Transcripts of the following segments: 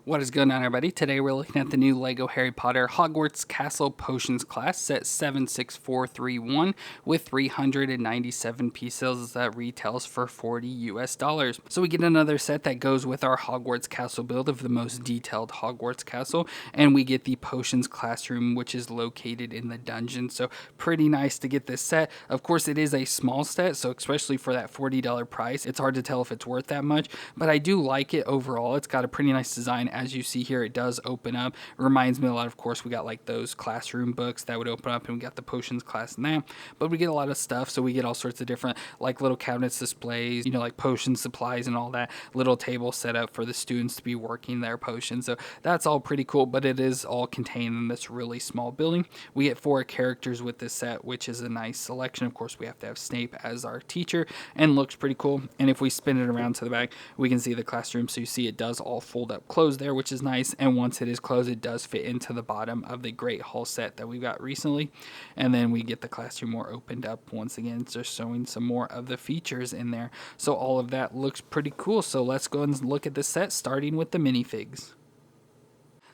What is going on, everybody? Today we're looking at the new LEGO Harry Potter Hogwarts Castle Potions class, set 76431, with 397 pieces that retails for $40 US. So we get another set that goes with our Hogwarts Castle build of the most detailed Hogwarts Castle, and we get the Potions Classroom, which is located in the dungeon. So pretty nice to get this set. Of course, it is a small set, so especially for that $40 price, it's hard to tell if it's worth that much, but I do like it overall. It's got a pretty nice design. As you see here, it does open up. Reminds me a lot, of course, we got like those classroom books that would open up, and we got the potions class in that, but we get a lot of stuff. So we get all sorts of different like little cabinets, displays, like potion supplies and all that, little table set up for the students to be working their potions. So that's all pretty cool, but it is all contained in this really small building. We get 4 characters with this set, which is a nice selection. Of course, we have to have Snape as our teacher, and looks pretty cool. And if we spin it around to the back, we can see the classroom. So you see it does all fold up closed there, which is nice. And once it is closed, it does fit into the bottom of the Great Hall set that we got recently. And then we get the classroom more opened up once again, just showing some more of the features in there. So all of that looks pretty cool. So let's go and look at the set, starting with the minifigs.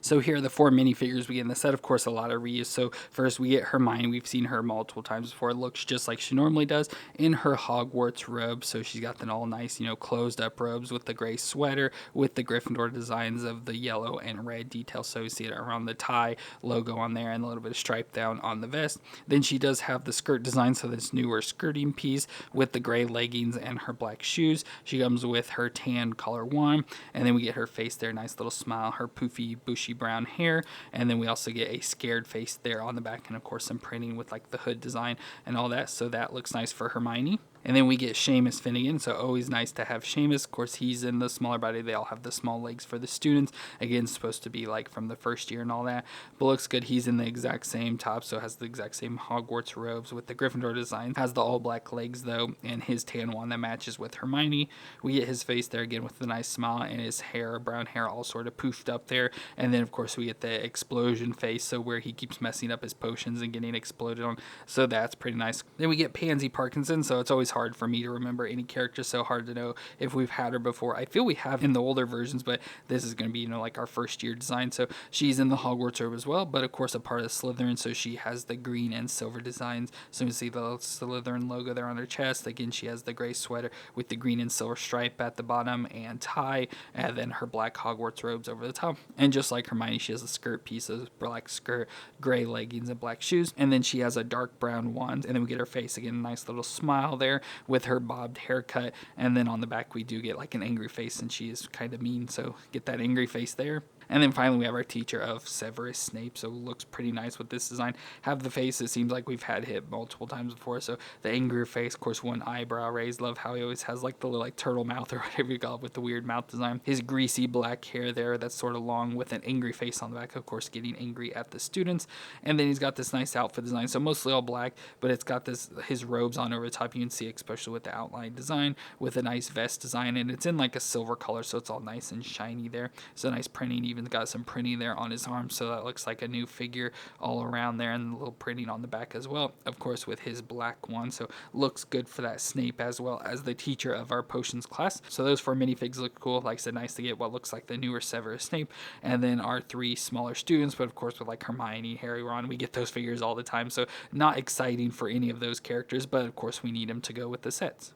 So here are the 4 minifigures we get in the set. Of course, a lot of reuse. So first we get Hermione. We've seen her multiple times before. It looks just like she normally does in her Hogwarts robe. So she's got the all nice, closed up robes with the gray sweater with the Gryffindor designs of the yellow and red details. So you see it around the tie logo on there and a little bit of stripe down on the vest. Then she does have the skirt design. So this newer skirting piece with the gray leggings and her black shoes. She comes with her tan collar wand. And then we get her face there. Nice little smile. Her poofy, bushy brown hair, and then we also get a scared face there on the back, and of course some printing with like the hood design and all that, so that looks nice for Hermione. And then we get Seamus Finnigan, so always nice to have Seamus. Of course, he's in the smaller body. They all have the small legs for the students. Again, supposed to be like from the first year and all that. But looks good. He's in the exact same top, so has the exact same Hogwarts robes with the Gryffindor design. Has the all black legs though, and his tan one that matches with Hermione. We get his face there again with the nice smile, and his hair, brown hair, all sort of poofed up there. And then of course we get the explosion face, so where he keeps messing up his potions and getting exploded on. So that's pretty nice. Then we get Pansy Parkinson, so it's always hard for me to remember any character, so hard to know if we've had her before. I feel we have in the older versions, but this is going to be, like our first year design. So she's in the Hogwarts robe as well, but of course a part of Slytherin, so she has the green and silver designs. So you see the Slytherin logo there on her chest. Again, she has the gray sweater with the green and silver stripe at the bottom and tie, and then her black Hogwarts robes over the top. And just like Hermione, she has a skirt piece, of black skirt, gray leggings, and black shoes. And then she has a dark brown wand. And then we get her face again, a nice little smile there with her bobbed haircut. And then on the back, we do get like an angry face, and she is kind of mean. So get that angry face there. And then finally, we have our teacher of Severus Snape. So looks pretty nice with this design. Have the face, it seems like we've had hit multiple times before. So the angry face, of course, one eyebrow raised. Love how he always has like the little like turtle mouth or whatever you call it with the weird mouth design. His greasy black hair there that's sort of long with an angry face on the back, of course, getting angry at the students. And then he's got this nice outfit design. So mostly all black, but it's got his robes on over the top. You can see, especially with the outline design, with a nice vest design. And it's in like a silver color, so it's all nice and shiny there. So nice printing, even got some printing there on his arm, so that looks like a new figure all around there, and a little printing on the back as well, of course, with his black one. So looks good for that Snape as well as the teacher of our potions class. So those 4 minifigs look cool. Like I said, nice to get what looks like the newer Severus Snape, and then our 3 smaller students, but of course with like Hermione, Harry, Ron, we get those figures all the time, so not exciting for any of those characters, but of course we need them to go with the sets.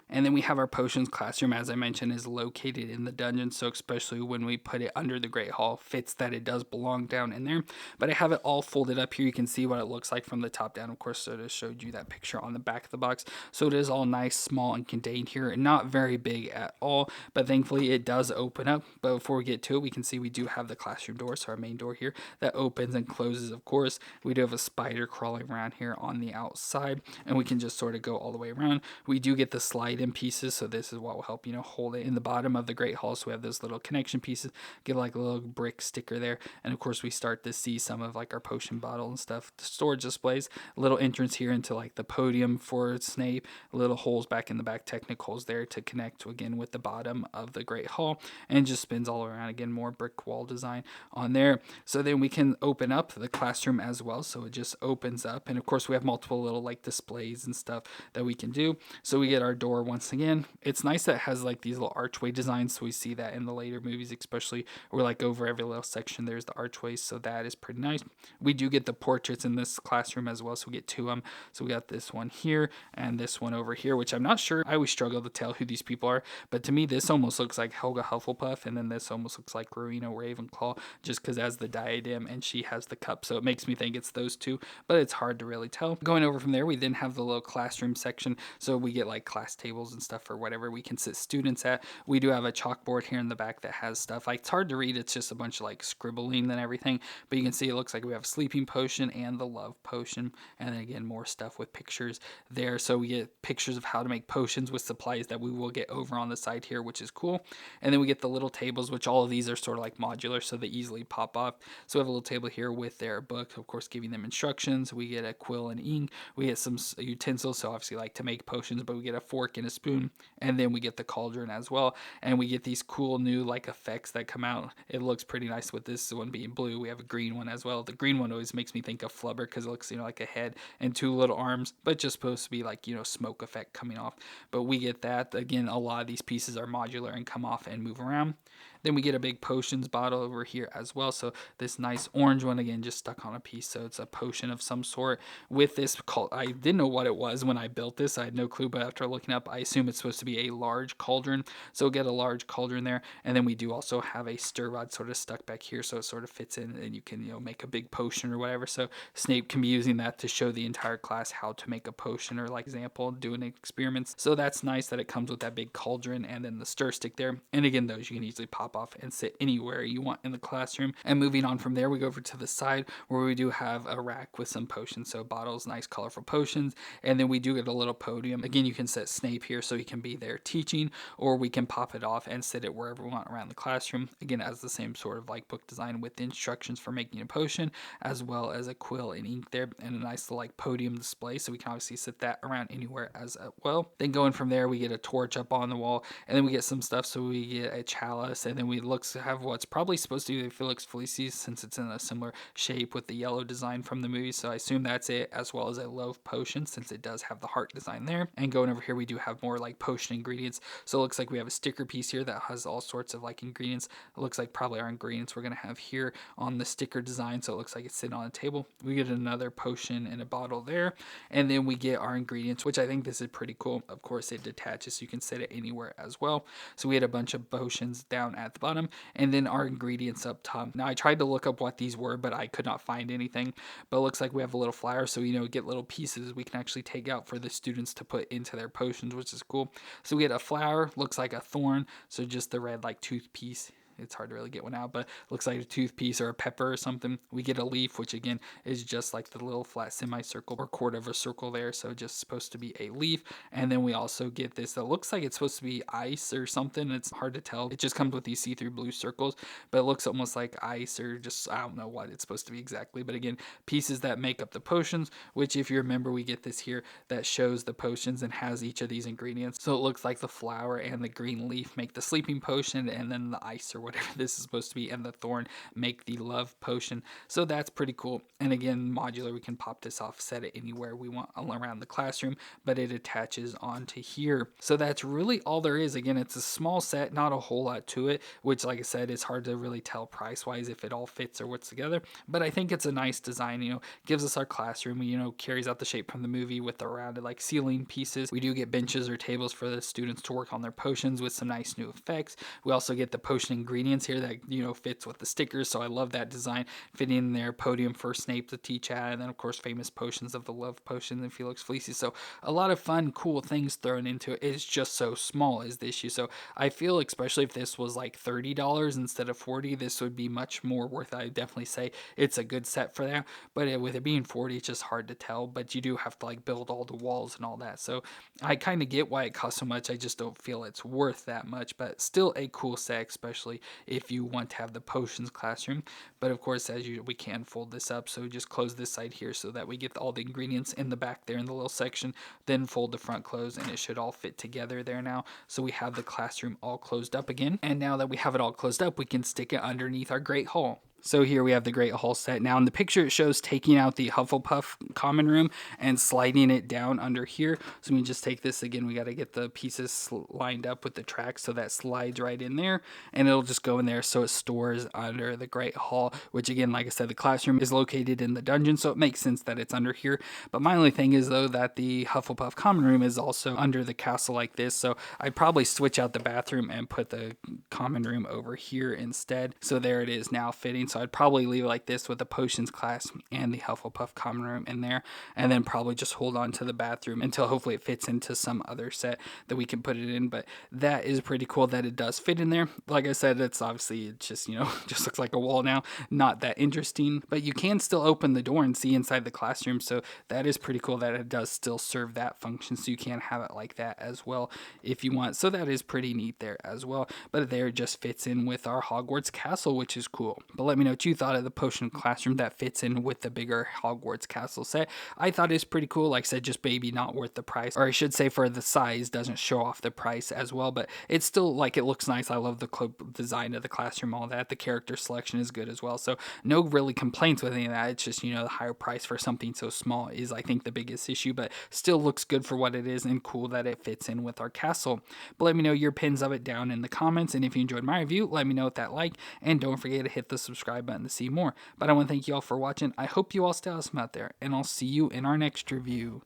And then we have our potions classroom, as I mentioned, is located in the dungeon, so especially when we put it under the Great Hall, fits that it does belong down in there. But I have it all folded up here. You can see what it looks like from the top down. Of course, so I just showed you that picture on the back of the box. So it is all nice, small, and contained here, and not very big at all, but thankfully it does open up. But before we get to it, we can see we do have the classroom door, so our main door here, that opens and closes, of course. We do have a spider crawling around here on the outside, and we can just sort of go all the way around. We do get the slide in pieces, so this is what will help hold it in the bottom of the Great Hall. So we have those little connection pieces, get like a little brick sticker there, and of course we start to see some of like our potion bottle and stuff, the storage displays, a little entrance here into like the podium for Snape, little holes back in the back, technicals there to connect again with the bottom of the Great Hall, and just spins all around. Again, more brick wall design on there. So then we can open up the classroom as well, so it just opens up, and of course we have multiple little like displays and stuff that we can do. So we get our door once again. It's nice that it has like these little archway designs, so we see that in the later movies especially, where like over every little section there's the archways, so that is pretty nice. We do get the portraits in this classroom as well, so we get two of them. So we got this one here and this one over here, which I'm not sure. I always struggle to tell who these people are, but to me this almost looks like Helga Hufflepuff, and then this almost looks like Rowena Ravenclaw, just because it has the diadem and she has the cup, so it makes me think it's those two, but it's hard to really tell. Going over from there, we then have the little classroom section, so we get like class tables and stuff or whatever we can sit students at. We do have a chalkboard here in the back that has stuff. Like, it's hard to read, it's just a bunch of like scribbling and everything, but you can see it looks like we have a sleeping potion and the love potion, and then again more stuff with pictures there. So we get pictures of how to make potions with supplies that we will get over on the side here, which is cool. And then we get the little tables, which all of these are sort of like modular, so they easily pop off. So we have a little table here with their book, of course giving them instructions. We get a quill and ink, we get some utensils, so obviously like to make potions, but we get a fork and a spoon, and then we get the cauldron as well. And we get these cool new like effects that come out. It looks pretty nice with this one being blue. We have a green one as well. The green one always makes me think of Flubber because it looks, like a head and two little arms, but just supposed to be like, smoke effect coming off. But we get that. Again, a lot of these pieces are modular and come off and move around. Then we get a big potions bottle over here as well. So this nice orange one, again, just stuck on a piece. So it's a potion of some sort with this I didn't know what it was when I built this. I had no clue, but after looking up, I assume it's supposed to be a large cauldron. So we'll get a large cauldron there. And then we do also have a stir rod sort of stuck back here. So it sort of fits in and you can, make a big potion or whatever. So Snape can be using that to show the entire class how to make a potion, or like example, doing experiments. So that's nice that it comes with that big cauldron and then the stir stick there. And again, those you can easily pop off and sit anywhere you want in the classroom. And moving on from there, we go over to the side where we do have a rack with some potions. So bottles, nice colorful potions. And then we do get a little podium. Again, you can set Snape here so he can be there teaching, or we can pop it off and sit it wherever we want around the classroom. Again, as the same sort of like book design with instructions for making a potion, as well as a quill and ink there, and a nice little like podium display. So we can obviously sit that around anywhere as well. Then going from there, we get a torch up on the wall, and then we get some stuff. So we get a chalice, and then we looks to have what's probably supposed to be the Felix Felicis, since it's in a similar shape with the yellow design from the movie. So I assume that's it, as well as a love potion since it does have the heart design there. And going over here, we do have more like potion ingredients. So it looks like we have a sticker piece here that has all sorts of like ingredients. It looks like probably our ingredients we're going to have here on the sticker design. So it looks like it's sitting on a table. We get another potion in a bottle there. And then we get our ingredients, which I think this is pretty cool. Of course, it detaches so you can set it anywhere as well. So we had a bunch of potions down at the bottom, and then our ingredients up top. Now I tried to look up what these were, but I could not find anything. But it looks like we have a little flower, so get little pieces we can actually take out for the students to put into their potions, which is cool. So we get a flower, looks like a thorn, so just the red like tooth piece. It's hard to really get one out, but looks like a tooth piece or a pepper or something. We get a leaf, which again is just like the little flat semicircle or quarter of a circle there, so just supposed to be a leaf. And then we also get this that looks like it's supposed to be ice or something. It's hard to tell. It just comes with these see-through blue circles, but it looks almost like ice, or just I don't know what it's supposed to be exactly. But again, pieces that make up the potions, which if you remember, we get this here that shows the potions and has each of these ingredients. So it looks like the flower and the green leaf make the sleeping potion, and then the ice or whatever this is supposed to be and the thorn make the love potion. So that's pretty cool. And again, modular, we can pop this off, set it anywhere we want around the classroom, but it attaches onto here. So that's really all there is. Again, it's a small set, not a whole lot to it, which like I said, is hard to really tell price wise if it all fits or what's together. But I think it's a nice design, gives us our classroom, carries out the shape from the movie with the rounded like ceiling pieces. We do get benches or tables for the students to work on their potions with some nice new effects. We also get the potion ingredients here that fits with the stickers, so I love that design, fitting in there. Podium for Snape to teach at, and then of course famous potions of the love potion and Felix Felicis. So a lot of fun cool things thrown into it. It's just so small is the issue. So I feel, especially if this was like $30 instead of $40, this would be much more worth it. I definitely say it's a good set for that, but with it being $40, it's just hard to tell. But you do have to like build all the walls and all that, so I kind of get why it costs so much. I just don't feel it's worth that much, but still a cool set, especially if you want to have the potions classroom. But of course, as we can fold this up, so just close this side here so that we get all the ingredients in the back there in the little section, then fold the front close, and it should all fit together there now. So we have the classroom all closed up again, and now that we have it all closed up, we can stick it underneath our great hall. So here we have the Great Hall set. Now in the picture it shows taking out the Hufflepuff common room and sliding it down under here. So we just take this again, we got to get the pieces lined up with the tracks so that slides right in there, and it'll just go in there so it stores under the Great Hall, which again, like I said, the classroom is located in the dungeon, so it makes sense that it's under here. But my only thing is though that the Hufflepuff common room is also under the castle like this, so I'd probably switch out the bathroom and put the common room over here instead. So there it is now fitting. So I'd probably leave it like this with the potions class and the Hufflepuff common room in there, and then probably just hold on to the bathroom until hopefully it fits into some other set that we can put it in. But that is pretty cool that it does fit in there. Like I said, it's obviously, it just, you know, just looks like a wall now, not that interesting, but you can still open the door and see inside the classroom. So that is pretty cool that it does still serve that function. So you can have it like that as well if you want. So that is pretty neat there as well. But there it just fits in with our Hogwarts castle, which is cool. But let me know what you thought of the potion classroom that fits in with the bigger Hogwarts castle set. I thought it's pretty cool. Like I said, just maybe not worth the price, or I should say for the size, doesn't show off the price as well, but it's still like, it looks nice. I love the design of the classroom, all that. The character selection is good as well. So no really complaints with any of that. It's just, you know, the higher price for something so small is, I think, the biggest issue, but still looks good for what it is and cool that it fits in with our castle. But let me know your pins of it down in the comments, and if you enjoyed my review, let me know with that like, and don't forget to hit the subscribe button to see more. But I want to thank you all for watching. I hope you all stay awesome out there, and I'll see you in our next review.